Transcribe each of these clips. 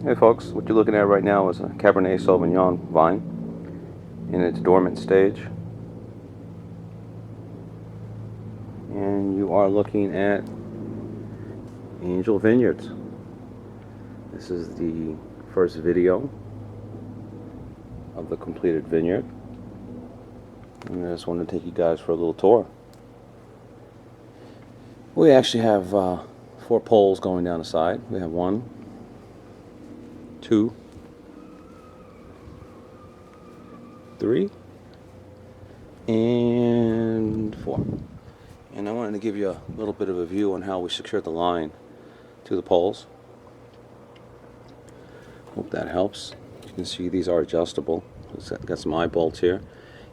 Hey folks, what you're looking at right now is a Cabernet Sauvignon vine in its dormant stage. And you are looking at Angel Vineyards. This is the first video of the completed vineyard. And I just wanted to take you guys for a little tour. We actually have 4 poles going down the side. We have 1, 2, 3, and 4. And I wanted to give you a little bit of a view on how we secured the line to the poles. Hope that helps. You can see these are adjustable. It's got some eye bolts here.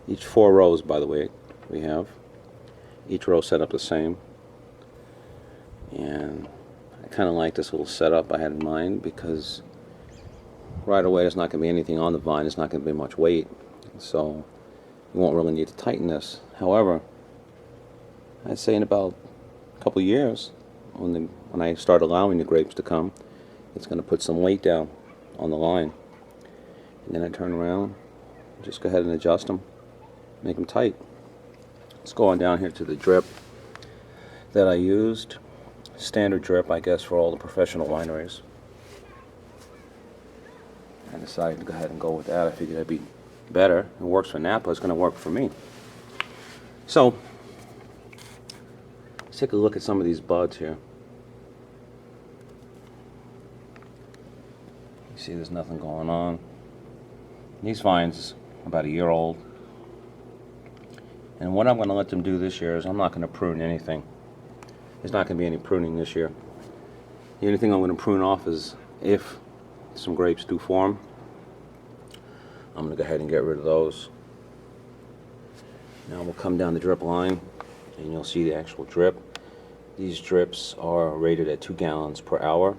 Each 4 rows, by the way, we have. Each row set up the same. And I kind of like this little setup I had in mind because right away there's not going to be anything on the vine. There's not going to be much weight. So you won't really need to tighten this. However, I'd say in about a couple of years, when I start allowing the grapes to come, it's going to put some weight down on the line. And then I turn around, just go ahead and adjust them, make them tight. Let's go on down here to the drip that I used. Standard drip, I guess, for all the professional wineries. I decided to go ahead and go with that. I figured that'd be better. It works for Napa, it's going to work for me. So, let's take a look at some of these buds here. You see there's nothing going on. These vines are about a year old. And what I'm going to let them do this year is I'm not going to prune anything. There's not going to be any pruning this year. The only thing I'm going to prune off is if some grapes do form. I'm going to go ahead and get rid of those. Now we'll come down the drip line and you'll see the actual drip. These drips are rated at 2 gallons per hour.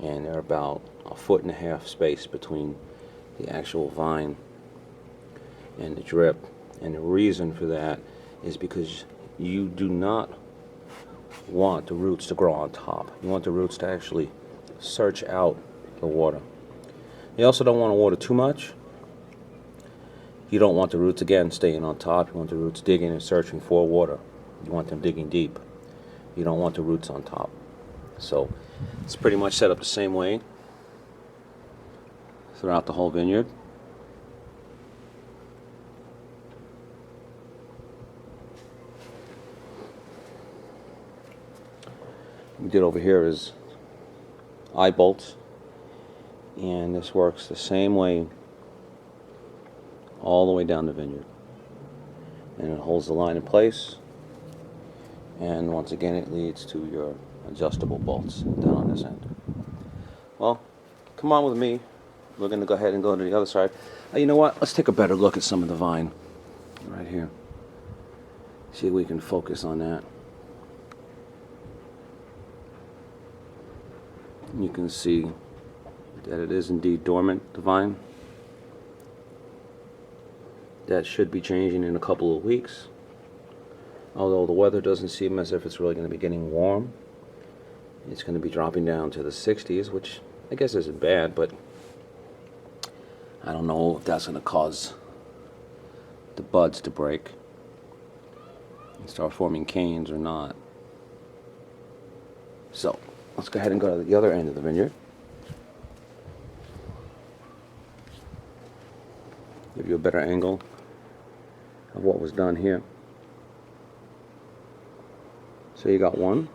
And they're about 1.5 feet space between the actual vine and the drip. And the reason for that is because you do not want the roots to grow on top. You want the roots to actually search out the water. You also don't want to water too much. You don't want the roots, again, staying on top. You want the roots digging and searching for water. You want them digging deep. You don't want the roots on top. So it's pretty much set up the same way throughout the whole vineyard. What we did over here is eye bolts, and this works the same way all the way down the vineyard, and it holds the line in place, and once again it leads to your adjustable bolts down on this end. Well, come on with me. We're going to go ahead and go to the other side. You know what? Let's take a better look at some of the vine right here. See if we can focus on that. You can see that it is indeed dormant, the vine. That should be changing in a couple of weeks. Although the weather doesn't seem as if it's really going to be getting warm. It's going to be dropping down to the 60s, which I guess isn't bad, but I don't know if that's going to cause the buds to break and start forming canes or not. So, let's go ahead and go to the other end of the vineyard. Give you a better angle of what was done here. So you got 1,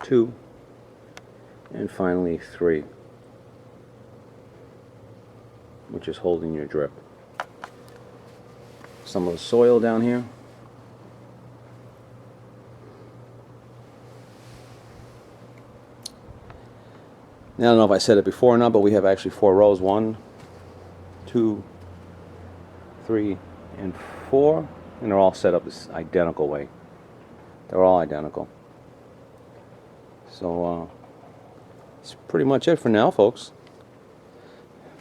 2, and finally 3, which is holding your drip. Some of the soil down here. Now, I don't know if I said it before or not, but we have actually 4 rows. 1, 2, 3, and 4. And they're all set up this identical way. They're all identical. So, that's pretty much it for now, folks.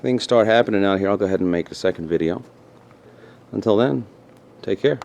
Things start happening out here. I'll go ahead and make a second video. Until then, take care.